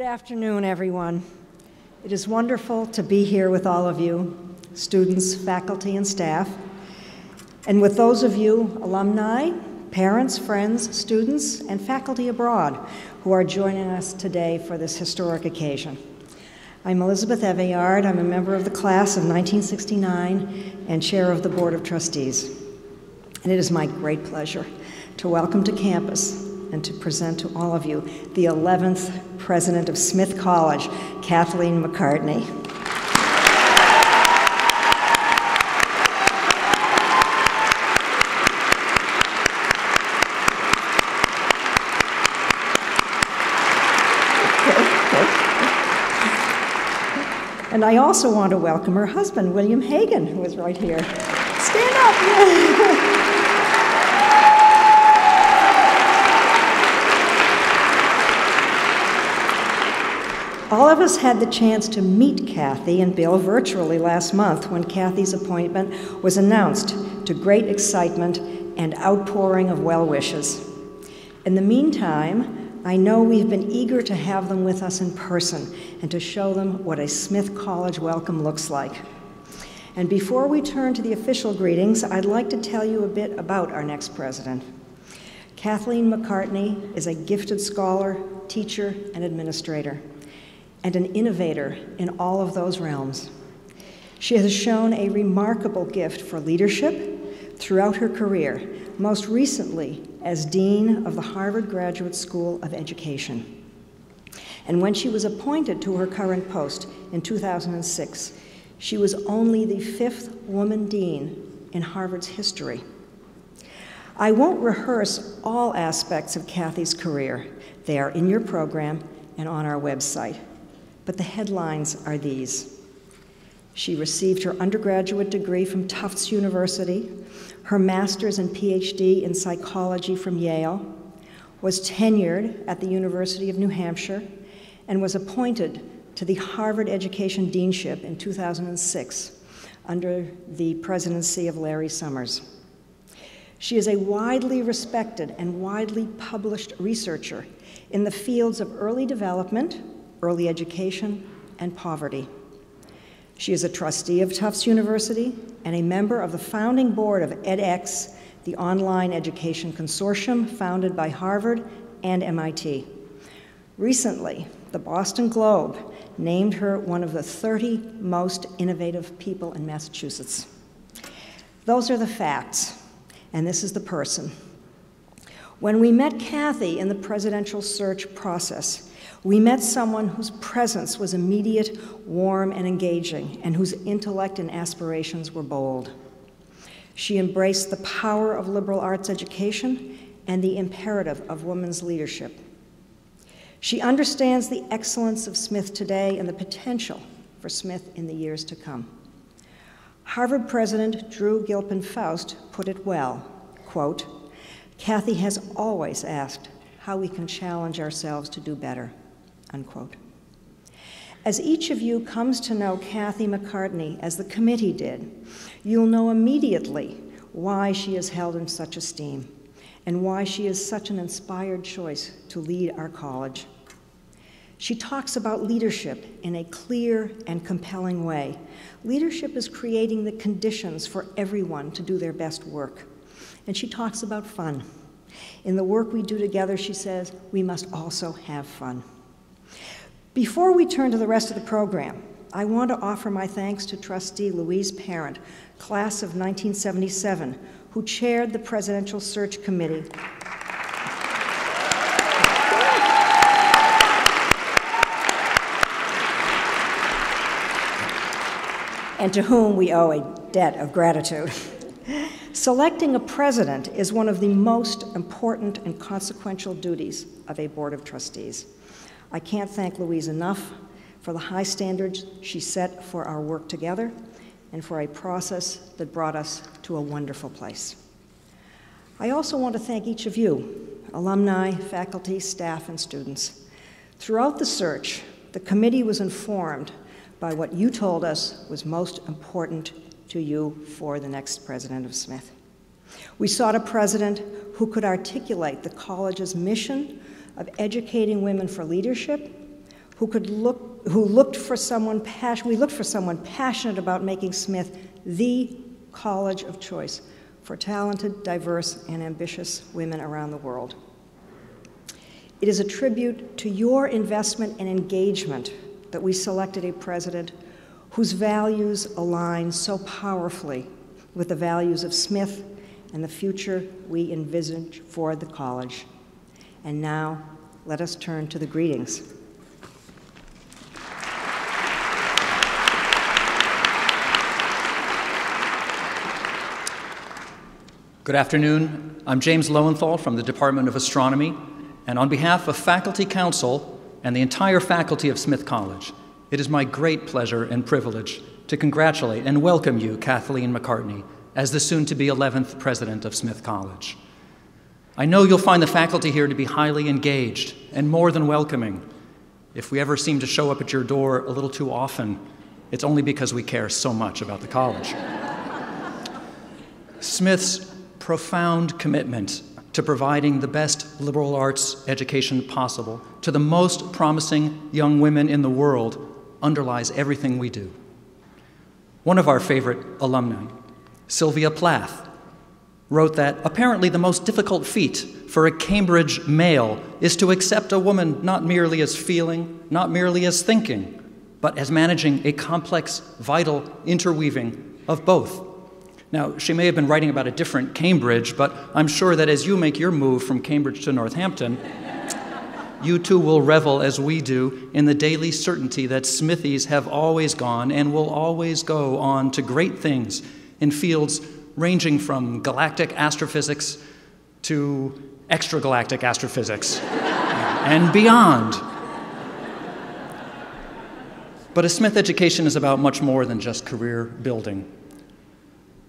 afternoon, everyone. It is wonderful to be here with all of you, students, faculty, and staff, and with those of you alumni, parents, friends, students, and faculty abroad who are joining us today for this historic occasion. I'm Elizabeth Eveyard. I'm a member of the class of 1969 and chair of the Board of Trustees. And it is my great pleasure to welcome to campus and to present to all of you the 11th president of Smith College, Kathleen McCartney. And I also want to welcome her husband, William Hagan, who is right here. Stand up. All of us had the chance to meet Kathy and Bill virtually last month when Kathy's appointment was announced, to great excitement and outpouring of well wishes. In the meantime, I know we've been eager to have them with us in person and to show them what a Smith College welcome looks like. And before we turn to the official greetings, I'd like to tell you a bit about our next president. Kathleen McCartney is a gifted scholar, teacher, and administrator, and an innovator in all of those realms. She has shown a remarkable gift for leadership throughout her career, most recently as Dean of the Harvard Graduate School of Education. And when she was appointed to her current post in 2006, she was only the 5th woman dean in Harvard's history. I won't rehearse all aspects of Kathy's career. They are in your program and on our website. But the headlines are these. She received her undergraduate degree from Tufts University, her master's and PhD in psychology from Yale, was tenured at the University of New Hampshire, and was appointed to the Harvard Education Deanship in 2006 under the presidency of Larry Summers. She is a widely respected and widely published researcher in the fields of early development, early education, and poverty. She is a trustee of Tufts University and a member of the founding board of edX, the online education consortium founded by Harvard and MIT. Recently, the Boston Globe named her one of the 30 most innovative people in Massachusetts. Those are the facts, and this is the person. When we met Kathy in the presidential search process, we met someone whose presence was immediate, warm, and engaging, and whose intellect and aspirations were bold. She embraced the power of liberal arts education and the imperative of women's leadership. She understands the excellence of Smith today and the potential for Smith in the years to come. Harvard President Drew Gilpin Faust put it well, quote, "Kathy has always asked how we can challenge ourselves to do better," unquote. As each of you comes to know Kathy McCartney, as the committee did, you'll know immediately why she is held in such esteem and why she is such an inspired choice to lead our college. She talks about leadership in a clear and compelling way. Leadership is creating the conditions for everyone to do their best work. And she talks about fun. In the work we do together, she says, we must also have fun. Before we turn to the rest of the program, I want to offer my thanks to Trustee Louise Parent, class of 1977, who chaired the Presidential Search Committee. And to whom we owe a debt of gratitude. Selecting a president is one of the most important and consequential duties of a Board of Trustees. I can't thank Louise enough for the high standards she set for our work together and for a process that brought us to a wonderful place. I also want to thank each of you, alumni, faculty, staff, and students. Throughout the search, the committee was informed by what you told us was most important to you for the next president of Smith. We sought a president who could articulate the college's mission of educating women for leadership, we looked for someone passionate about making Smith the college of choice for talented, diverse, and ambitious women around the world. It is a tribute to your investment and engagement that we selected a president whose values align so powerfully with the values of Smith and the future we envisage for the college. And now, let us turn to the greetings. Good afternoon. I'm James Lowenthal from the Department of Astronomy, and on behalf of Faculty Council and the entire faculty of Smith College, it is my great pleasure and privilege to congratulate and welcome you, Kathleen McCartney, as the soon-to-be 11th president of Smith College. I know you'll find the faculty here to be highly engaged and more than welcoming. If we ever seem to show up at your door a little too often, it's only because we care so much about the college. Smith's profound commitment to providing the best liberal arts education possible to the most promising young women in the world underlies everything we do. One of our favorite alumni, Sylvia Plath, wrote that apparently the most difficult feat for a Cambridge male is to accept a woman not merely as feeling, not merely as thinking, but as managing a complex, vital interweaving of both. Now, she may have been writing about a different Cambridge, but I'm sure that as you make your move from Cambridge to Northampton, you too will revel, as we do, in the daily certainty that Smithies have always gone and will always go on to great things in fields ranging from galactic astrophysics to extragalactic astrophysics and beyond. But a Smith education is about much more than just career building.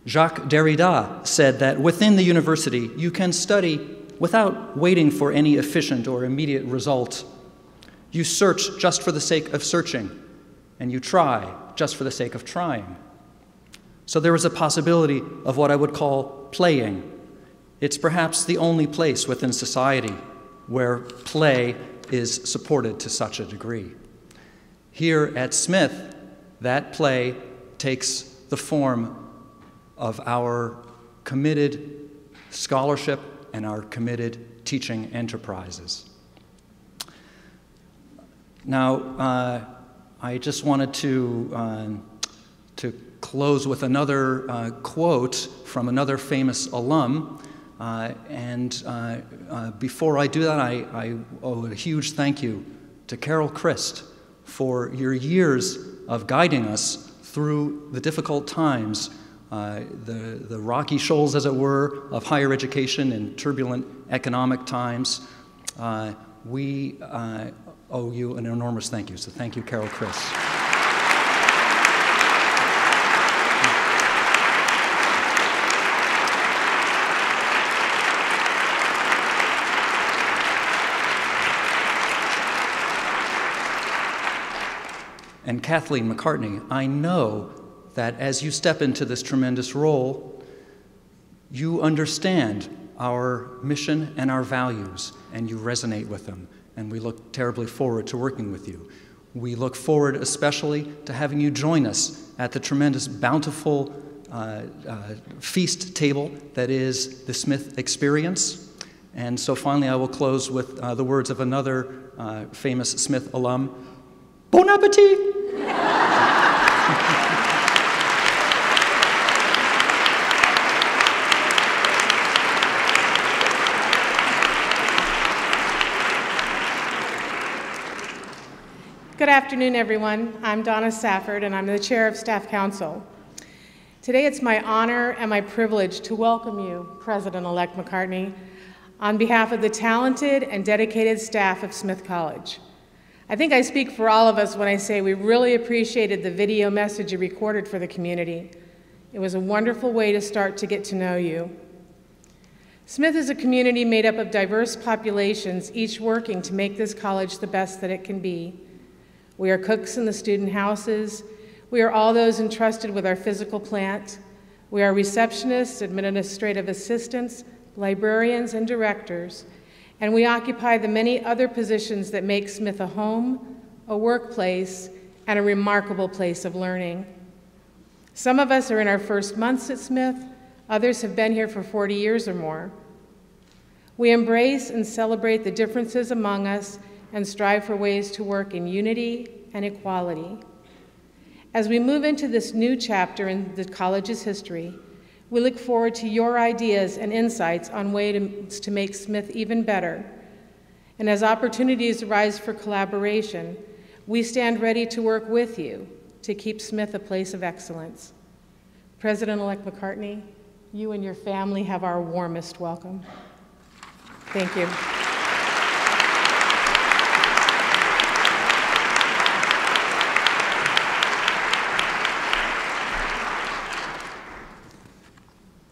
Jacques Derrida said that within the university, you can study without waiting for any efficient or immediate result. You search just for the sake of searching, and you try just for the sake of trying. So there is a possibility of what I would call playing. It's perhaps the only place within society where play is supported to such a degree. Here at Smith, that play takes the form of our committed scholarship and our committed teaching enterprises. Now, I just wanted to close with another quote from another famous alum. Before I do that, I owe a huge thank you to Carol Christ for your years of guiding us through the difficult times, the rocky shoals, as it were, of higher education in turbulent economic times. We owe you an enormous thank you. So thank you, Carol Christ. And Kathleen McCartney, I know that as you step into this tremendous role, you understand our mission and our values, and you resonate with them. And we look terribly forward to working with you. We look forward especially to having you join us at the tremendous, bountiful feast table that is the Smith Experience. And so finally, I will close with the words of another famous Smith alum, Bon appetit! Good afternoon, everyone. I'm Donna Safford, and I'm the Chair of Staff Council. Today, it's my honor and my privilege to welcome you, President-elect McCartney, on behalf of the talented and dedicated staff of Smith College. I think I speak for all of us when I say we really appreciated the video message you recorded for the community. It was a wonderful way to start to get to know you. Smith is a community made up of diverse populations, each working to make this college the best that it can be. We are cooks in the student houses. We are all those entrusted with our physical plant. We are receptionists, administrative assistants, librarians, and directors. And we occupy the many other positions that make Smith a home, a workplace, and a remarkable place of learning. Some of us are in our first months at Smith, others have been here for 40 years or more. We embrace and celebrate the differences among us and strive for ways to work in unity and equality. As we move into this new chapter in the college's history, we look forward to your ideas and insights on ways to make Smith even better. And as opportunities arise for collaboration, we stand ready to work with you to keep Smith a place of excellence. President-elect McCartney, you and your family have our warmest welcome. Thank you.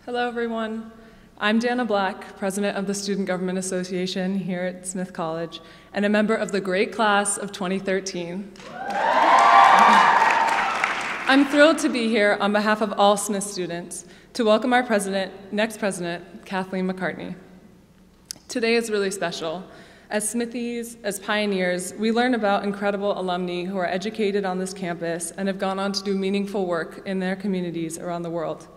Hello, everyone. I'm Dana Black, president of the Student Government Association here at Smith College, and a member of the great class of 2013. I'm thrilled to be here on behalf of all Smith students to welcome our next president, Kathleen McCartney. Today is really special. As Smithies, as pioneers, we learn about incredible alumni who are educated on this campus and have gone on to do meaningful work in their communities around the world.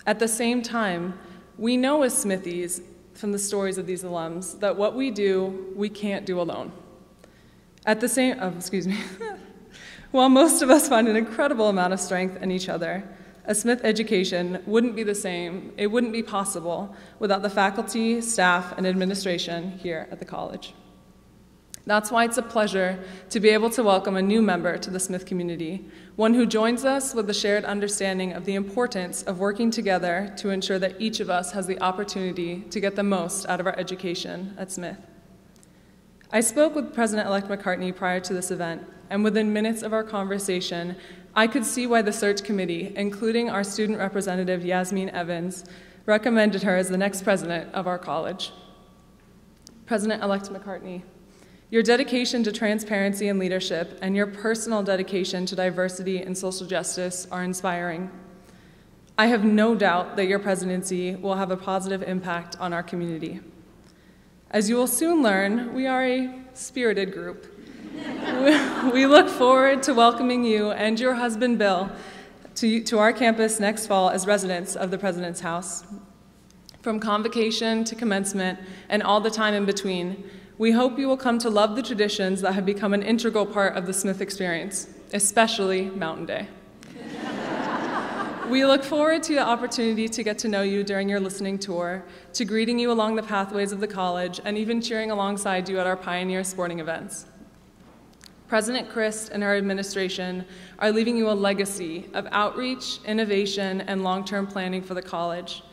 At the same time, we know as Smithies from the stories of these alums that what we do, we can't do alone. While most of us find an incredible amount of strength in each other, a Smith education wouldn't be the same, it wouldn't be possible without the faculty, staff, and administration here at the college. That's why it's a pleasure to be able to welcome a new member to the Smith community, one who joins us with the shared understanding of the importance of working together to ensure that each of us has the opportunity to get the most out of our education at Smith. I spoke with President-elect McCartney prior to this event, and within minutes of our conversation, I could see why the search committee, including our student representative Yasmin Evans, recommended her as the next president of our college. President-elect McCartney, your dedication to transparency and leadership and your personal dedication to diversity and social justice are inspiring. I have no doubt that your presidency will have a positive impact on our community. As you will soon learn, we are a spirited group. We look forward to welcoming you and your husband, Bill, to our campus next fall as residents of the President's House. From convocation to commencement and all the time in between, we hope you will come to love the traditions that have become an integral part of the Smith experience, especially Mountain Day. We look forward to the opportunity to get to know you during your listening tour, to greeting you along the pathways of the college, and even cheering alongside you at our Pioneer sporting events. President Christ and her administration are leaving you a legacy of outreach, innovation, and long-term planning for the college,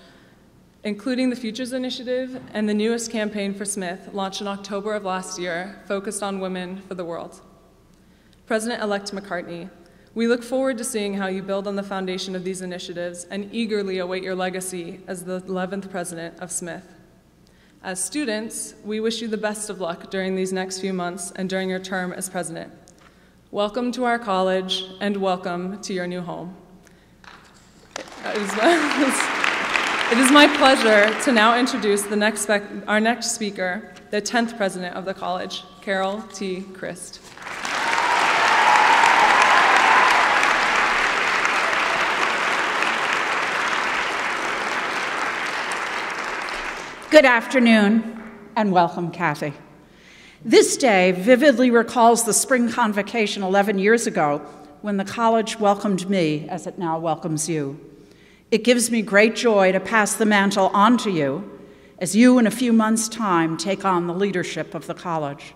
including the Futures Initiative and the newest campaign for Smith, launched in October of last year, focused on women for the world. President-elect McCartney, we look forward to seeing how you build on the foundation of these initiatives and eagerly await your legacy as the 11th president of Smith. As students, we wish you the best of luck during these next few months and during your term as president. Welcome to our college and welcome to your new home. It is my pleasure to now introduce our next speaker, the 10th president of the college, Carol T. Christ. Good afternoon, and welcome, Kathy. This day vividly recalls the spring convocation 11 years ago when the college welcomed me as it now welcomes you. It gives me great joy to pass the mantle on to you as you, in a few months' time, take on the leadership of the college.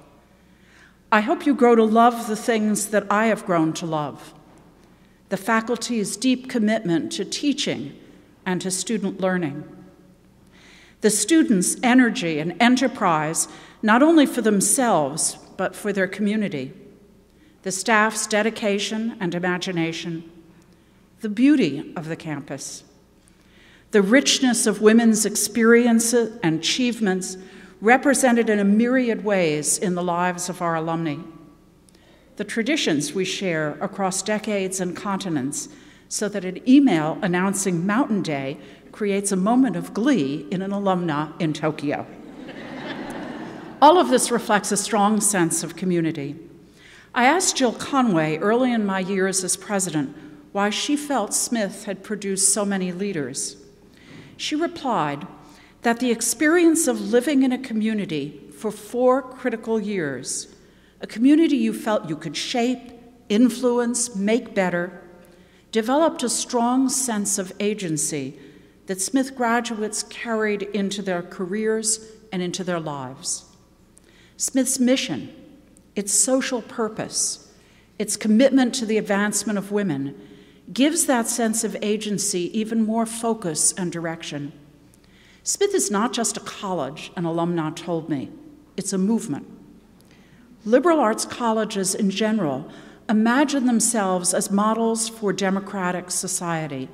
I hope you grow to love the things that I have grown to love: the faculty's deep commitment to teaching and to student learning, the students' energy and enterprise, not only for themselves, but for their community, the staff's dedication and imagination, the beauty of the campus, the richness of women's experiences and achievements represented in a myriad ways in the lives of our alumni, the traditions we share across decades and continents, so that an email announcing Mountain Day creates a moment of glee in an alumna in Tokyo. All of this reflects a strong sense of community. I asked Jill Conway early in my years as president why she felt Smith had produced so many leaders. She replied that the experience of living in a community for 4 critical years, a community you felt you could shape, influence, make better, developed a strong sense of agency that Smith graduates carried into their careers and into their lives. Smith's mission, its social purpose, its commitment to the advancement of women, gives that sense of agency even more focus and direction. Smith is not just a college, an alumna told me. It's a movement. Liberal arts colleges in general imagine themselves as models for democratic society,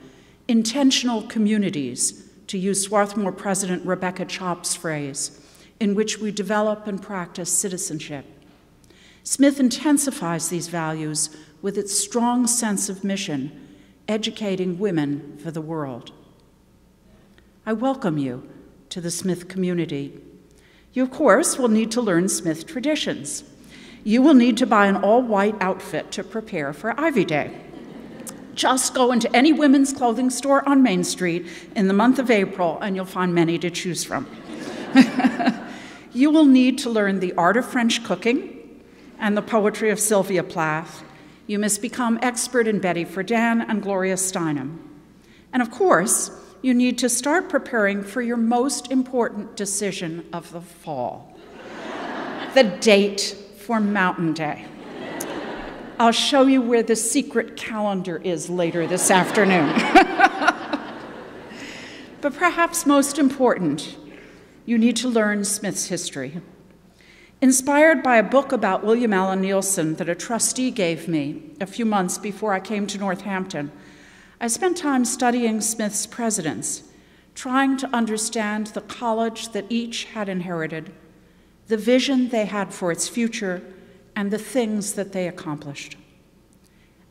intentional communities, to use Swarthmore President Rebecca Chopp's phrase, in which we develop and practice citizenship. Smith intensifies these values with its strong sense of mission, educating women for the world. I welcome you to the Smith community. You, of course, will need to learn Smith traditions. You will need to buy an all-white outfit to prepare for Ivy Day. Just go into any women's clothing store on Main Street in the month of April, and you'll find many to choose from. You will need to learn the art of French cooking and the poetry of Sylvia Plath. You must become expert in Betty Friedan and Gloria Steinem. And of course, you need to start preparing for your most important decision of the fall, the date for Mountain Day. I'll show you where the secret calendar is later this afternoon. But perhaps most important, you need to learn Smith's history. Inspired by a book about William Allen Nielsen that a trustee gave me a few months before I came to Northampton, I spent time studying Smith's presidents, trying to understand the college that each had inherited, the vision they had for its future, and the things that they accomplished.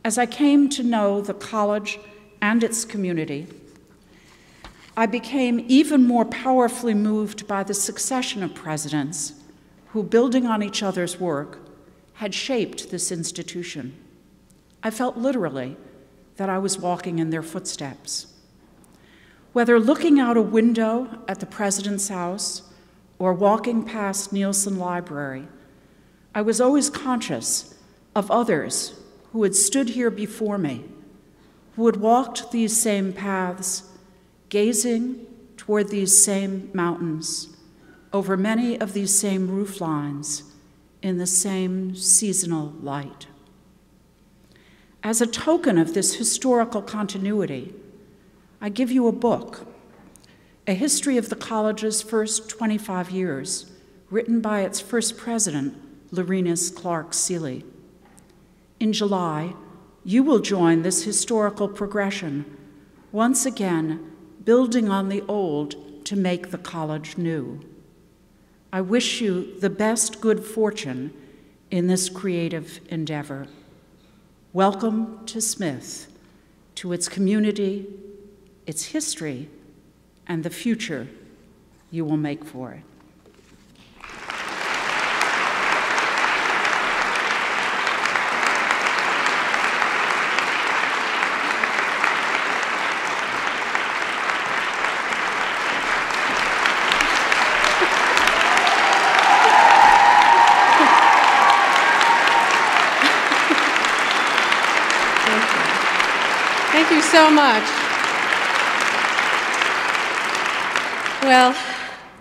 As I came to know the college and its community, I became even more powerfully moved by the succession of presidents who, building on each other's work, had shaped this institution. I felt literally that I was walking in their footsteps. Whether looking out a window at the president's house or walking past Nielsen Library, I was always conscious of others who had stood here before me, who had walked these same paths, gazing toward these same mountains, over many of these same roof lines, in the same seasonal light. As a token of this historical continuity, I give you a book, a history of the college's first 25 years, written by its first president, Lorenus Clark Seeley. In July, you will join this historical progression, once again building on the old to make the college new. I wish you the best good fortune in this creative endeavor. Welcome to Smith, to its community, its history, and the future you will make for it. Thank you so much. Well,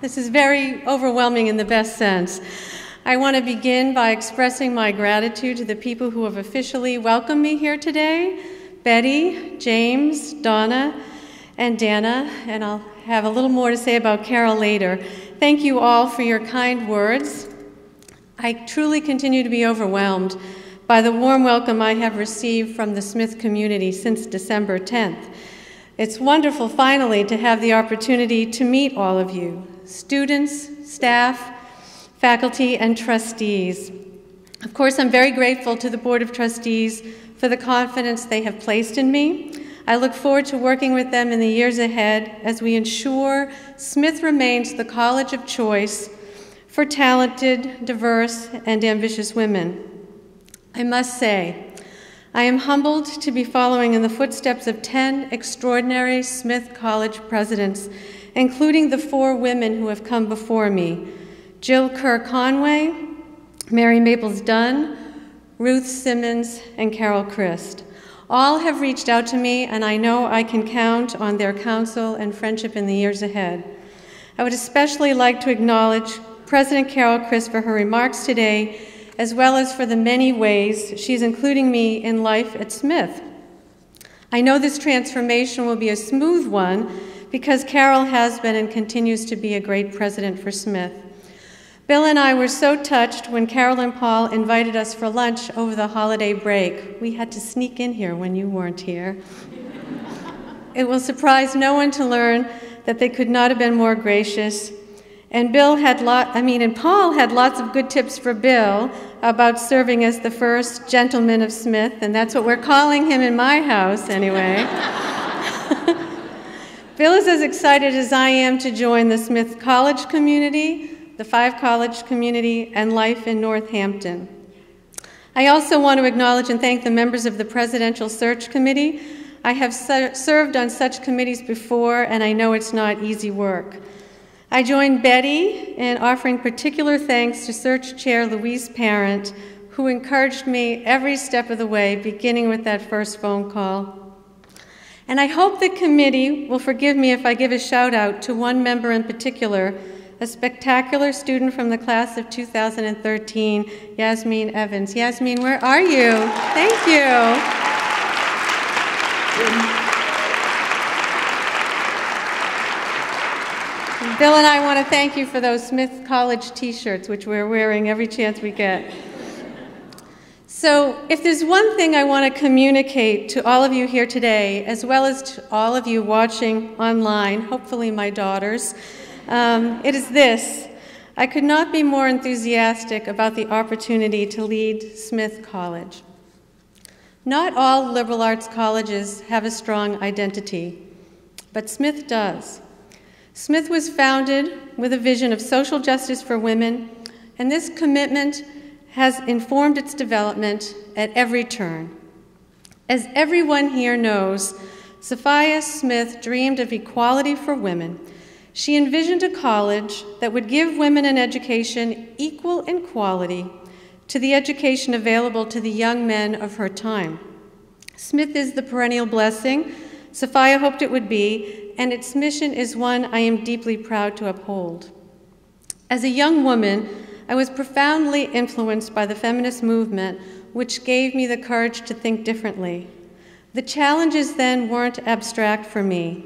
this is very overwhelming in the best sense. I want to begin by expressing my gratitude to the people who have officially welcomed me here today, Betty, James, Donna, and Dana, and I'll have a little more to say about Carol later. Thank you all for your kind words. I truly continue to be overwhelmed by the warm welcome I have received from the Smith community since December 10th. It's wonderful, finally, to have the opportunity to meet all of you, students, staff, faculty, and trustees. Of course, I'm very grateful to the Board of Trustees for the confidence they have placed in me. I look forward to working with them in the years ahead as we ensure Smith remains the college of choice for talented, diverse, and ambitious women. I must say, I am humbled to be following in the footsteps of 10 extraordinary Smith College presidents, including the 4 women who have come before me: Jill Kerr Conway, Mary Maples Dunn, Ruth Simmons, and Carol Christ. All have reached out to me, and I know I can count on their counsel and friendship in the years ahead. I would especially like to acknowledge President Carol Christ for her remarks today, as well as for the many ways she's including me in life at Smith. I know this transformation will be a smooth one because Carol has been and continues to be a great president for Smith. Bill and I were so touched when Carol and Paul invited us for lunch over the holiday break. We had to sneak in here when you weren't here. It will surprise no one to learn that they could not have been more gracious. And Paul had lots of good tips for Bill about serving as the first gentleman of Smith, and that's what we're calling him in my house anyway. Bill is as excited as I am to join the Smith College community, the 5 College community, and life in Northampton. I also want to acknowledge and thank the members of the Presidential Search Committee. I have served on such committees before, and I know it's not easy work. I join Betty in offering particular thanks to Search Chair Louise Parent, who encouraged me every step of the way, beginning with that first phone call. And I hope the committee will forgive me if I give a shout out to one member in particular, a spectacular student from the class of 2013, Yasmin Evans. Yasmin, where are you? Thank you. Bill and I want to thank you for those Smith College t-shirts, which we're wearing every chance we get. So if there's one thing I want to communicate to all of you here today, as well as to all of you watching online, hopefully my daughters, it is this: I could not be more enthusiastic about the opportunity to lead Smith College. Not all liberal arts colleges have a strong identity, but Smith does. Smith was founded with a vision of social justice for women, and this commitment has informed its development at every turn. As everyone here knows, Sophia Smith dreamed of equality for women. She envisioned a college that would give women an education equal in quality to the education available to the young men of her time. Smith is the perennial blessing Sophia hoped it would be, and its mission is one I am deeply proud to uphold. As a young woman, I was profoundly influenced by the feminist movement, which gave me the courage to think differently. The challenges then weren't abstract for me.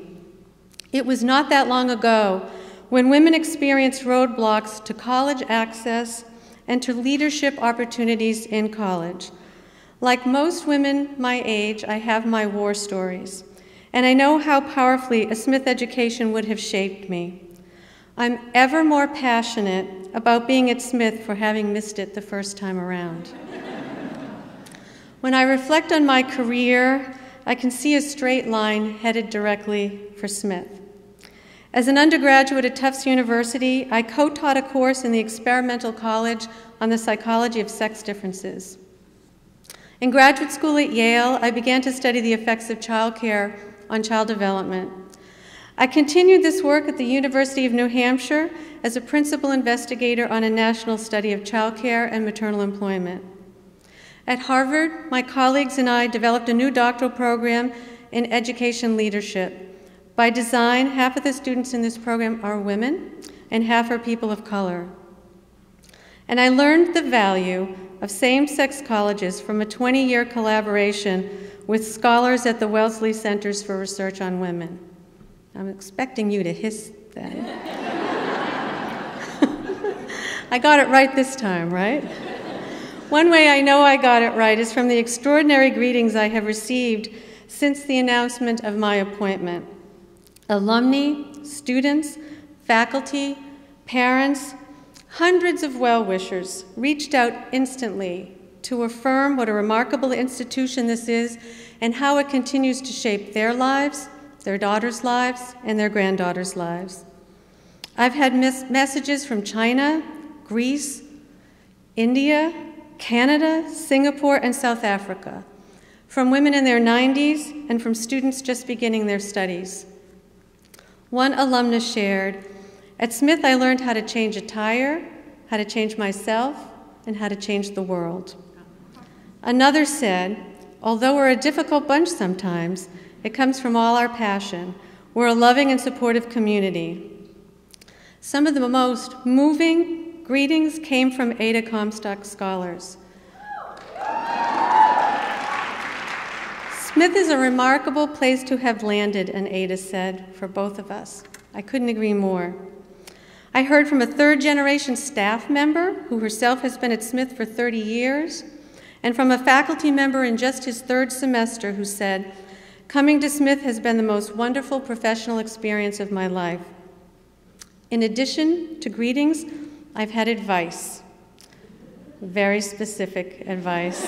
It was not that long ago when women experienced roadblocks to college access and to leadership opportunities in college. Like most women my age, I have my war stories, and I know how powerfully a Smith education would have shaped me. I'm ever more passionate about being at Smith for having missed it the first time around. When I reflect on my career, I can see a straight line headed directly for Smith. As an undergraduate at Tufts University, I co-taught a course in the experimental college on the psychology of sex differences. In graduate school at Yale, I began to study the effects of childcare on child development. I continued this work at the University of New Hampshire as a principal investigator on a national study of childcare and maternal employment. At Harvard, my colleagues and I developed a new doctoral program in education leadership. By design, half of the students in this program are women and half are people of color. And I learned the value of same-sex colleges from a 20-year collaboration with scholars at the Wellesley Centers for Research on Women. I'm expecting you to hiss then. I got it right this time, right? One way I know I got it right is from the extraordinary greetings I have received since the announcement of my appointment. Alumni, students, faculty, parents, hundreds of well-wishers reached out instantly to affirm what a remarkable institution this is and how it continues to shape their lives, their daughters' lives, and their granddaughters' lives. I've had messages from China, Greece, India, Canada, Singapore, and South Africa, from women in their 90s and from students just beginning their studies. One alumnus shared, "At Smith, I learned how to change a tire, how to change myself, and how to change the world." Another said, "Although we're a difficult bunch sometimes, it comes from all our passion. We're a loving and supportive community." Some of the most moving greetings came from Ada Comstock scholars. "Smith is a remarkable place to have landed," and Ada said, "for both of us." I couldn't agree more. I heard from a third-generation staff member who herself has been at Smith for 30 years, and from a faculty member in just his third semester who said, "Coming to Smith has been the most wonderful professional experience of my life." In addition to greetings, I've had advice, very specific advice.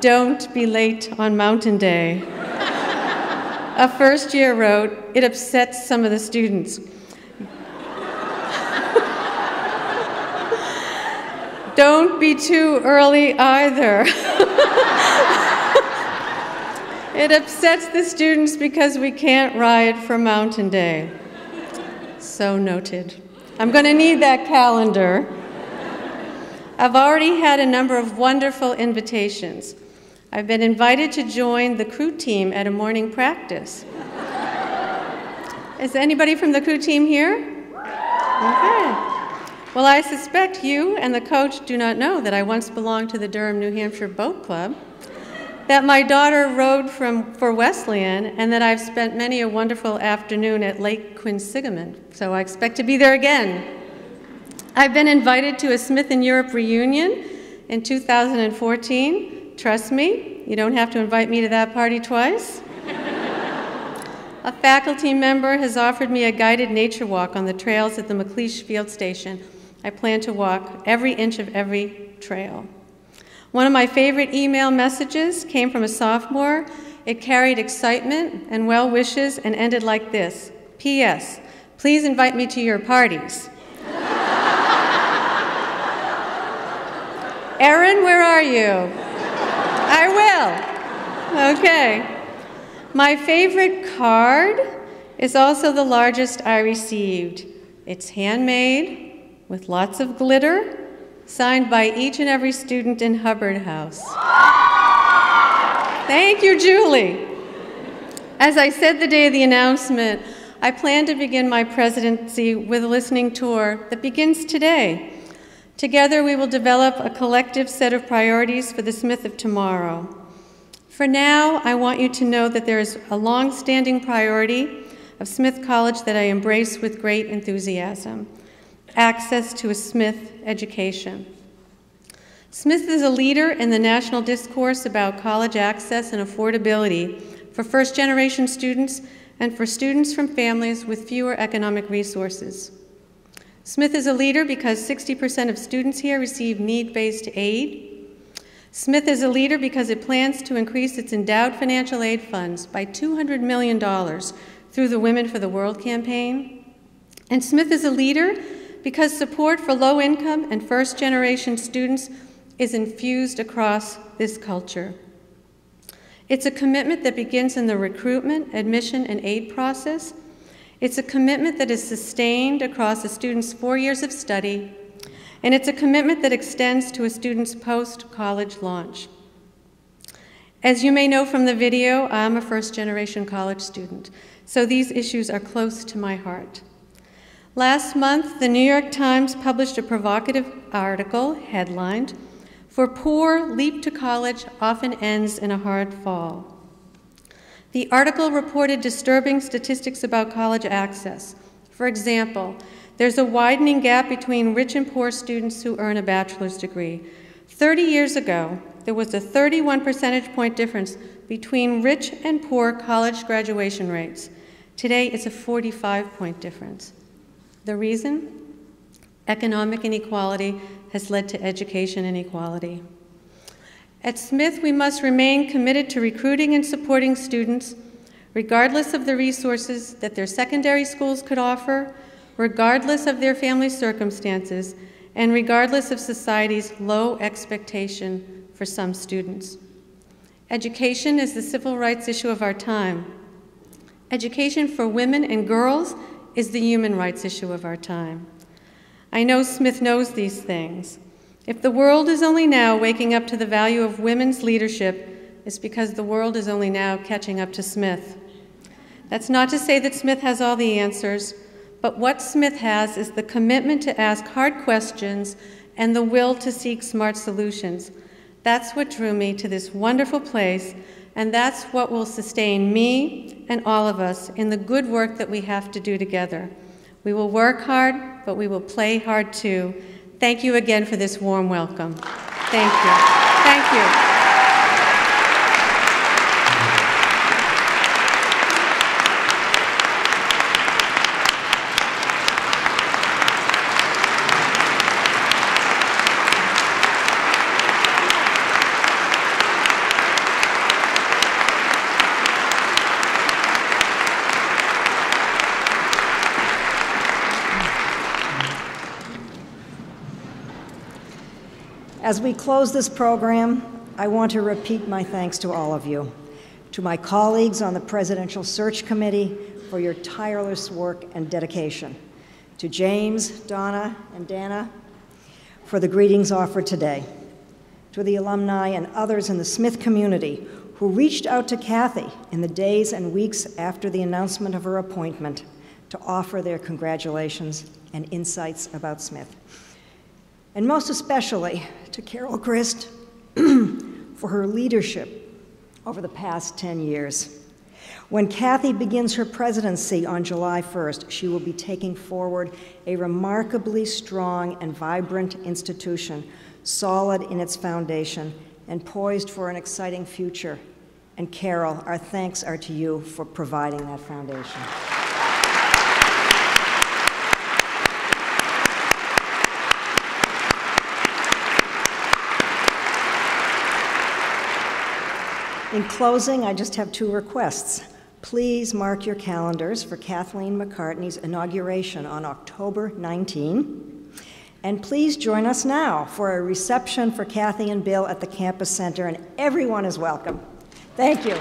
Don't be late on Mountain Day. A first year wrote, "It upsets some of the students." Don't be too early either. It upsets the students because we can't ride for Mountain Day. So noted. I'm going to need that calendar. I've already had a number of wonderful invitations. I've been invited to join the crew team at a morning practice. Is anybody from the crew team here? Okay. Well, I suspect you and the coach do not know that I once belonged to the Durham, New Hampshire Boat Club, that my daughter rowed for Wesleyan, and that I've spent many a wonderful afternoon at Lake Quinsigamond, so I expect to be there again. I've been invited to a Smith in Europe reunion in 2014. Trust me, you don't have to invite me to that party twice. A faculty member has offered me a guided nature walk on the trails at the McLeish Field Station. I plan to walk every inch of every trail. One of my favorite email messages came from a sophomore. It carried excitement and well wishes and ended like this: "P.S. Please invite me to your parties." Erin, where are you? I will. Okay. My favorite card is also the largest I received. It's handmade with lots of glitter, signed by each and every student in Hubbard House. Thank you, Julie. As I said the day of the announcement, I plan to begin my presidency with a listening tour that begins today. Together, we will develop a collective set of priorities for the Smith of tomorrow. For now, I want you to know that there is a long-standing priority of Smith College that I embrace with great enthusiasm: access to a Smith education. Smith is a leader in the national discourse about college access and affordability for first-generation students and for students from families with fewer economic resources. Smith is a leader because 60% of students here receive need-based aid. Smith is a leader because it plans to increase its endowed financial aid funds by $200 million through the Women for the World campaign. And Smith is a leader because support for low-income and first-generation students is infused across this culture. It's a commitment that begins in the recruitment, admission, and aid process. It's a commitment that is sustained across a student's 4 years of study, and it's a commitment that extends to a student's post-college launch. As you may know from the video, I'm a first-generation college student, so these issues are close to my heart. Last month, the New York Times published a provocative article headlined, "For Poor, Leap to College Often Ends in a Hard Fall." The article reported disturbing statistics about college access. For example, there's a widening gap between rich and poor students who earn a bachelor's degree. 30 years ago, there was a 31 percentage point difference between rich and poor college graduation rates. Today, it's a 45-point difference. The reason? Economic inequality has led to education inequality. At Smith, we must remain committed to recruiting and supporting students, regardless of the resources that their secondary schools could offer, regardless of their family circumstances, and regardless of society's low expectation for some students. Education is the civil rights issue of our time. Education for women and girls is the human rights issue of our time. I know Smith knows these things. If the world is only now waking up to the value of women's leadership, it's because the world is only now catching up to Smith. That's not to say that Smith has all the answers, but what Smith has is the commitment to ask hard questions and the will to seek smart solutions. That's what drew me to this wonderful place, and that's what will sustain me and all of us in the good work that we have to do together. We will work hard, but we will play hard too. Thank you again for this warm welcome. Thank you. Thank you. As we close this program, I want to repeat my thanks to all of you, to my colleagues on the Presidential Search Committee for your tireless work and dedication, to James, Donna, and Dana for the greetings offered today, to the alumni and others in the Smith community who reached out to Kathy in the days and weeks after the announcement of her appointment to offer their congratulations and insights about Smith. And most especially to Carol Christ for her leadership over the past 10 years. When Kathy begins her presidency on July 1st, she will be taking forward a remarkably strong and vibrant institution, solid in its foundation and poised for an exciting future. And Carol, our thanks are to you for providing that foundation. In closing, I just have two requests. Please mark your calendars for Kathleen McCartney's inauguration on October 19. And please join us now for a reception for Kathy and Bill at the Campus Center, and everyone is welcome. Thank you.